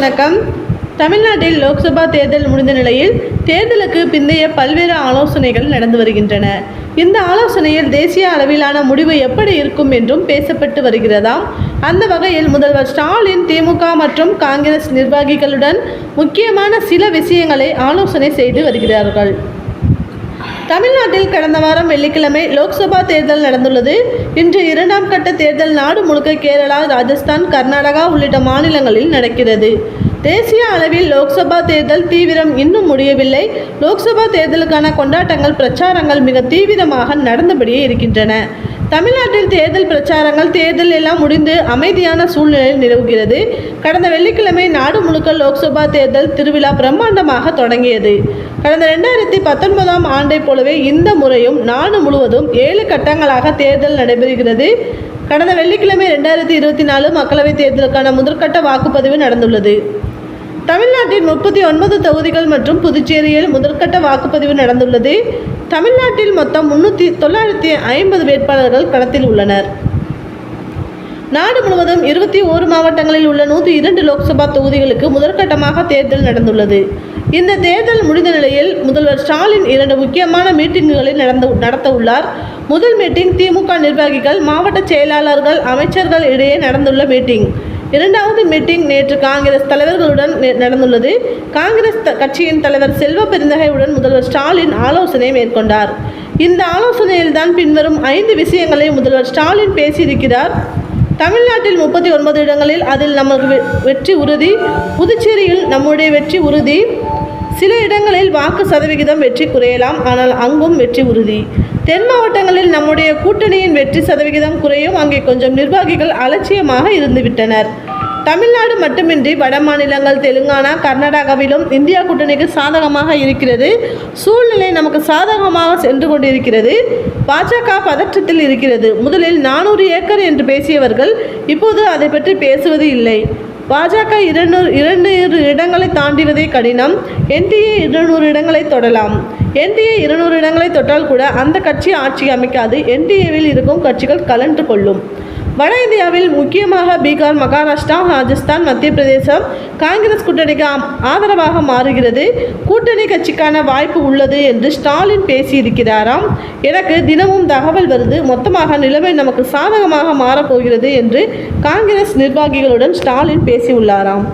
வணக்கம். தமிழ்நாட்டில் லோக்சபா தேர்தல் முடிந்த நிலையில் தேர்தலுக்கு பிந்தைய பல்வேறு ஆலோசனைகள் நடந்து வருகின்றன. இந்த ஆலோசனையில் தேசிய அளவிலான முடிவு எப்படி இருக்கும் என்றும் பேசப்பட்டு வருகிறதாம். அந்த வகையில் முதல்வர் ஸ்டாலின் திமுக மற்றும் காங்கிரஸ் நிர்வாகிகளுடன் முக்கியமான சில விஷயங்களை ஆலோசனை செய்து வருகிறார்கள். தமிழ்நாட்டில் கடந்த வாரம் வெள்ளிக்கிழமை லோக்சபா தேர்தல் நடந்துள்ளது. இன்று இரண்டாம் கட்ட தேர்தல் நாடு முழுக்க கேரளா, ராஜஸ்தான், கர்நாடகா உள்ளிட்ட மாநிலங்களில் நடக்கிறது. தேசிய அளவில் லோக்சபா தேர்தல் தீவிரம் இன்னும் முடியவில்லை. லோக்சபா தேர்தலுக்கான கொண்டாட்டங்கள், பிரச்சாரங்கள் மிக தீவிரமாக நடந்தபடியே இருக்கின்றன. தமிழ்நாட்டில் தேர்தல் பிரச்சாரங்கள், தேர்தல் எல்லாம் முடிந்து அமைதியான சூழ்நிலை நிலவுகிறது. கடந்த வெள்ளிக்கிழமை நாடு முழுக்க லோக்சபா தேர்தல் திருவிழா பிரம்மாண்டமாக தொடங்கியது. கடந்த 2019ஆம் ஆண்டை போலவே இந்த முறையும் நாடு முழுவதும் 7 கட்டங்களாக தேர்தல் நடைபெறுகிறது. கடந்த வெள்ளிக்கிழமை 2024 மக்களவைத் தேர்தலுக்கான முதற்கட்ட வாக்குப்பதிவு நடந்துள்ளது. தமிழ்நாட்டில் 39 தொகுதிகள் மற்றும் புதுச்சேரியில் முதற்கட்ட வாக்குப்பதிவு நடந்துள்ளது. தமிழ்நாட்டில் மொத்தம் 950 வேட்பாளர்கள் களத்தில் உள்ளனர். நாடு முழுவதும் 21 மாவட்டங்களில் உள்ள 102 லோக்சபா தொகுதிகளுக்கு முதற்கட்டமாக தேர்தல் நடந்துள்ளது. இந்த தேர்தல் முடிந்த நிலையில் முதல்வர் ஸ்டாலின் 2 முக்கியமான மீட்டிங்குகளை நடத்த உள்ளார். முதல் மீட்டிங் திமுக நிர்வாகிகள், மாவட்ட செயலாளர்கள், அமைச்சர்கள் இடையே நடந்துள்ள மீட்டிங். இரண்டாவது மீட்டிங் நேற்று காங்கிரஸ் தலைவர்களுடன் நடந்துள்ளது. காங்கிரஸ் கட்சியின் தலைவர் செல்வ பெருந்தகையுடன் முதல்வர் ஸ்டாலின் ஆலோசனை மேற்கொண்டார். இந்த ஆலோசனையில்தான் பின்வரும் 5 விஷயங்களை முதல்வர் ஸ்டாலின் பேசியிருக்கிறார். தமிழ்நாட்டில் 39 இடங்களில் அதில் நமக்கு வெற்றி உறுதி. புதுச்சேரியில் நம்முடைய வெற்றி உறுதி. சில இடங்களில் வாக்கு சதவிகிதம் வெற்றி குறையலாம், ஆனால் அங்கும் வெற்றி உறுதி. தென் மாவட்டங்களில் நம்முடைய கூட்டணியின் வெற்றி சதவிகிதம் குறையும். அங்கே கொஞ்சம் நிர்வாகிகள் அலட்சியமாக இருந்துவிட்டனர். தமிழ்நாடு மட்டுமின்றி வட மாநிலங்கள் தெலுங்கானா, கர்நாடகாவிலும் இந்தியா கூட்டணிக்கு சாதகமாக இருக்கிறது. சூழ்நிலை நமக்கு சாதகமாக சென்று கொண்டிருக்கிறது. பாஜக பதற்றத்தில் இருக்கிறது. முதலில் 400 ஏக்கர் என்று பேசியவர்கள் இப்போது அதை பற்றி பேசுவது இல்லை. பாஜக 200 இடங்களை தாண்டிவதே கடினம். என்டிஏ 200 இடங்களை தொடலாம். என்டிஏ 200 இடங்களை தொட்டால் கூட அந்த கட்சி ஆட்சி அமைக்காது. என்டிஏவில் இருக்கும் கட்சிகள் கலன்று கொள்ளும். வட இந்தியாவில் முக்கியமாக பீகார், மகாராஷ்டிரா, ராஜஸ்தான், மத்திய பிரதேசம் காங்கிரஸ் கூட்டணிக்கு ஆதரவாக மாறுகிறது. கூட்டணி கட்சிக்கான வாய்ப்பு உள்ளது என்று ஸ்டாலின் பேசியிருக்கிறாராம். எனக்கு தினமும் தகவல் வருது. மொத்தமாக நிலைமை நமக்கு சாதகமாக மாறப்போகிறது என்று காங்கிரஸ் நிர்வாகிகளுடன் ஸ்டாலின் பேசியுள்ளாராம்.